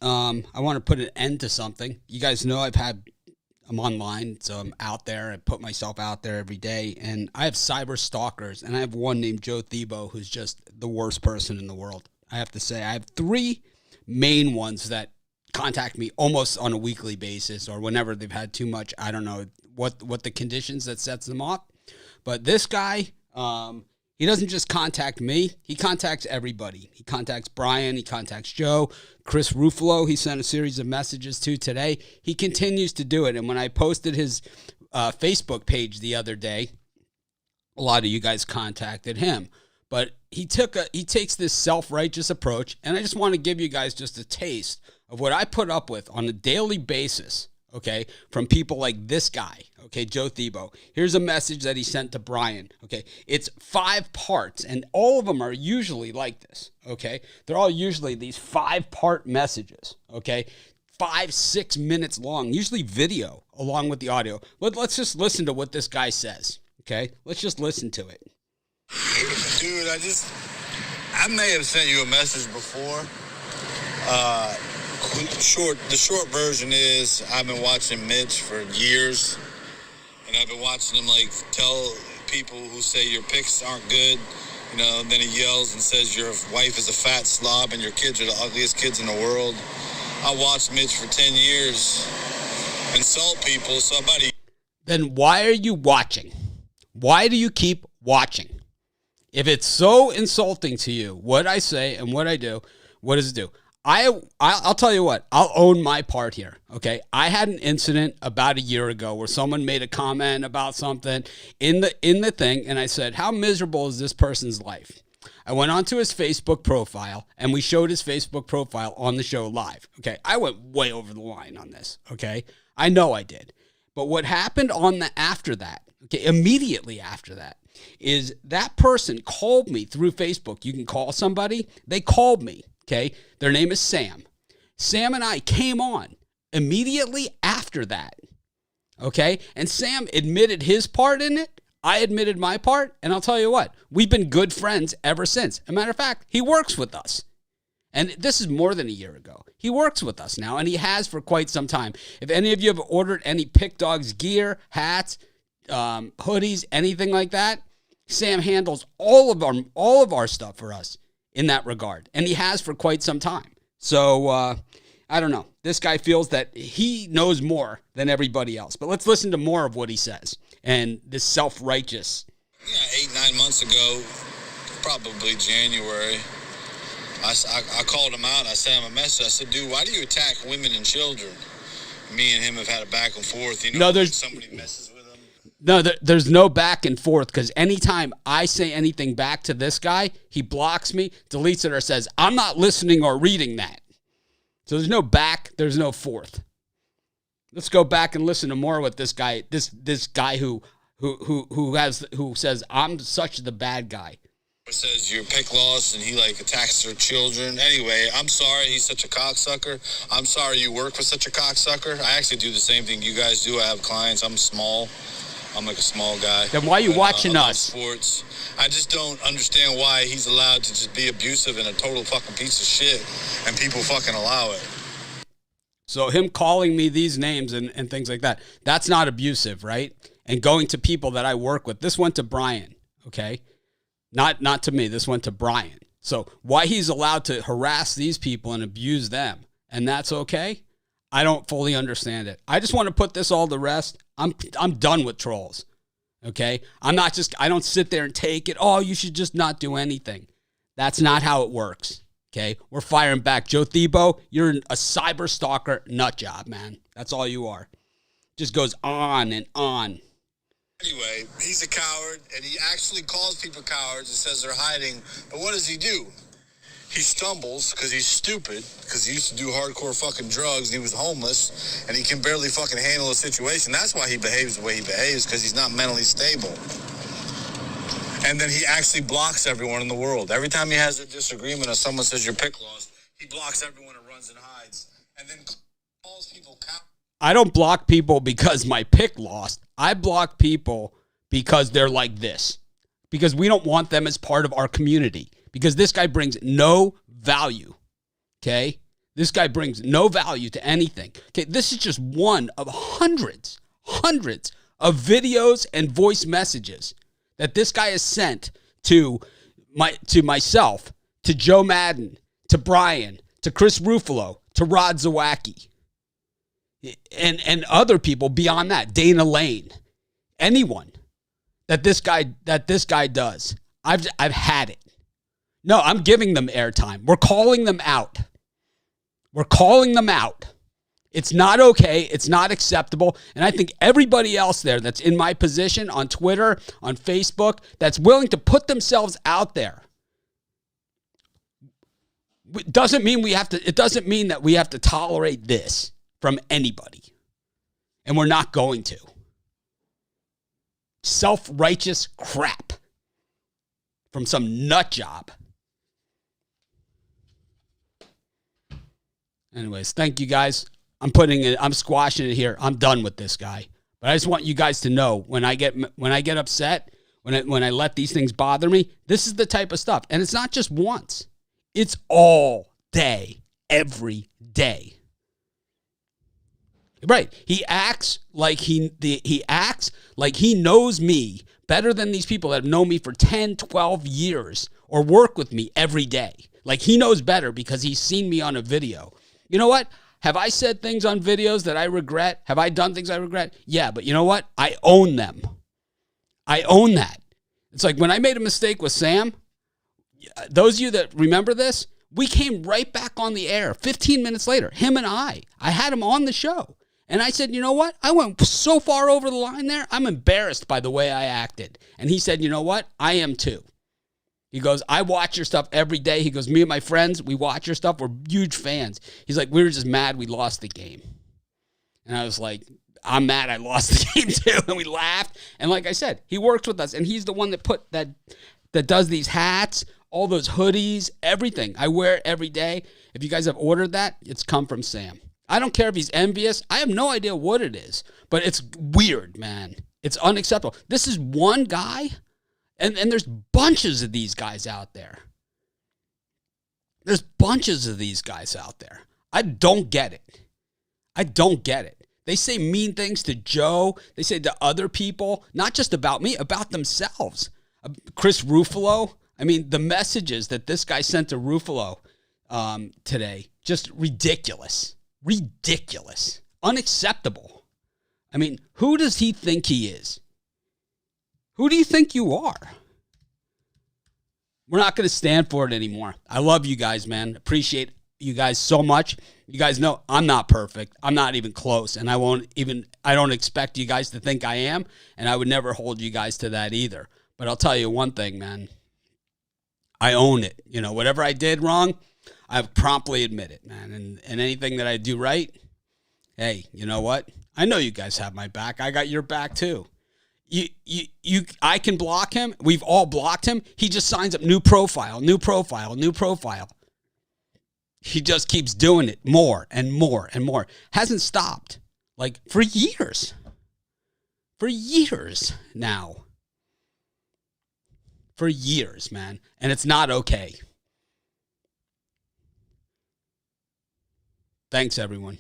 I want to put an end to something. You guys know I'm online, so I'm out there. I put myself out there every day, and I have cyber stalkers, and I have one named Joe Thibault who's just the worst person in the world. I have to say, I have three main ones that contact me almost on a weekly basis or whenever they've had too much. I don't know what the conditions that sets them off, but this guy, he doesn't just contact me. He contacts everybody. He contacts Brian. He contacts Joe. Chris Ruffalo, he sent a series of messages to today. He continues to do it. And when I posted his Facebook page the other day, a lot of you guys contacted him. But he takes this self-righteous approach, and I just want to give you guys just a taste of what I put up with on a daily basis, okay, from people like this guy, okay, Joe Thibault. Here's a message that he sent to Brian, okay. It's 5 parts, and all of them are usually like this, okay. They're all usually these 5-part messages, okay. 5-6 minutes long, usually video along with the audio. But let's just listen to what this guy says, okay. Let's just listen to it. Dude, I may have sent you a message before. The short version is I've been watching Mitch for years, and I've been watching him like tell people who say your pics aren't good, you know, and then he yells and says your wife is a fat slob and your kids are the ugliest kids in the world. I watched Mitch for 10 years insult people, somebody. Then why are you watching? Why do you keep watching? If it's so insulting to you, what I say and what I do, what does it do? I'll tell you what, I'll own my part here, okay? I had an incident about a year ago where someone made a comment about something in the thing, and I said, how miserable is this person's life? I went onto his Facebook profile, and we showed his Facebook profile on the show live, okay? I went way over the line on this, okay? I know I did. But what happened after that, okay, immediately after that, is that person called me through Facebook. You can call somebody. They called me, okay? Their name is Sam. Sam and I came on immediately after that, okay? And Sam admitted his part in it. I admitted my part. And I'll tell you what, we've been good friends ever since. As a matter of fact, he works with us. And this is more than a year ago. He works with us now, and he has for quite some time. If any of you have ordered any Pick Dogs gear, hats, hoodies, anything like that, Sam handles all of our stuff for us in that regard, and he has for quite some time. So I don't know. This guy feels that he knows more than everybody else. But let's listen to more of what he says and this self-righteous. Yeah, 8-9 months ago, probably January, I called him out. I sent him a message. I said, dude, why do you attack women and children? Me and him have had a back and forth. You know, somebody messes with him. No, there's no back and forth, because anytime I say anything back to this guy, he blocks me, deletes it, or says, I'm not listening or reading that. So there's no back, there's no forth. Let's go back and listen to more with this guy, this guy who says I'm such the bad guy. Says you're pick loss, and he like attacks their children. Anyway, I'm sorry he's such a cocksucker. I'm sorry you work with such a cocksucker. I actually do the same thing you guys do. I have clients. I'm small. I'm like a small guy. Then why are you watching us? Sports. I just don't understand why he's allowed to just be abusive and a total fucking piece of shit, and people fucking allow it. So him calling me these names and things like that, that's not abusive, right? And going to people that I work with. This went to Brian, okay? Not to me. This went to Brian. So why he's allowed to harass these people and abuse them, and that's okay, I don't fully understand it. I just want to put this all to rest. I'm done with trolls, okay? I don't sit there and take it, oh, you should just not do anything. That's not how it works, okay? We're firing back. Joe Thibault, you're a cyber stalker nut job, man. That's all you are. Just goes on and on. Anyway, he's a coward, and he actually calls people cowards and says they're hiding. But what does he do? He stumbles because he's stupid, because he used to do hardcore fucking drugs, and he was homeless, and he can barely fucking handle a situation. That's why he behaves the way he behaves, because he's not mentally stable. And then he actually blocks everyone in the world. Every time he has a disagreement or someone says you're pick lost, he blocks everyone and runs and hides. And then calls people cowards. I don't block people because my pick lost. I block people because they're like this. Because we don't want them as part of our community. Because this guy brings no value. Okay? This guy brings no value to anything. Okay, this is just one of hundreds of videos and voice messages that this guy has sent to myself, to Joe Madden, to Brian, to Chris Ruffalo, to Rod Zawacki, and other people beyond that, Dana Lane, anyone that this guy does. I've had it. No, I'm giving them airtime. We're calling them out. We're calling them out. It's not okay. It's not acceptable. And I think everybody else there that's in my position on Twitter, on Facebook, that's willing to put themselves out there. It doesn't mean that we have to tolerate this from anybody. And we're not going to. Self-righteous crap from some nut job. Anyways, thank you guys. I'm squashing it here. I'm done with this guy. But I just want you guys to know when I get upset, when I let these things bother me, this is the type of stuff. And it's not just once. It's all day, every day. Right. He acts like he knows me better than these people that have known me for 10, 12 years or work with me every day. Like he knows better because he's seen me on a video. You know what? Have I said things on videos that I regret? Have I done things I regret? Yeah, but you know what? I own them. I own that. It's like when I made a mistake with Sam, those of you that remember this, we came right back on the air 15 minutes later, him and I had him on the show. And I said, you know what? I went so far over the line there, I'm embarrassed by the way I acted. And he said, you know what? I am too. He goes, I watch your stuff every day. He goes, me and my friends, we watch your stuff. We're huge fans. He's like, we were just mad we lost the game. And I was like, I'm mad I lost the game too. And we laughed. And like I said, he works with us. And he's the one that does these hats, all those hoodies, everything. I wear it every day. If you guys have ordered that, it's come from Sam. I don't care if he's envious. I have no idea what it is. But it's weird, man. It's unacceptable. This is one guy. And there's bunches of these guys out there. There's bunches of these guys out there. I don't get it. I don't get it. They say mean things to Joe. They say to other people, not just about me, about themselves. Chris Ruffalo. I mean, the messages that this guy sent to Ruffalo today, just ridiculous. Ridiculous. Unacceptable. I mean, who does he think he is? Who do you think you are? We're not going to stand for it anymore. I love you guys, man. Appreciate you guys so much. You guys know I'm not perfect. I'm not even close. And I don't expect you guys to think I am. And I would never hold you guys to that either. But I'll tell you one thing, man. I own it. You know, whatever I did wrong, I promptly admit it, man. And anything that I do right, hey, you know what? I know you guys have my back. I got your back too. I can block him. We've all blocked him. He just signs up new profile. He just keeps doing it more and more and more. Hasn't stopped. Like for years. For years now. For years, man. And it's not okay. Thanks, everyone.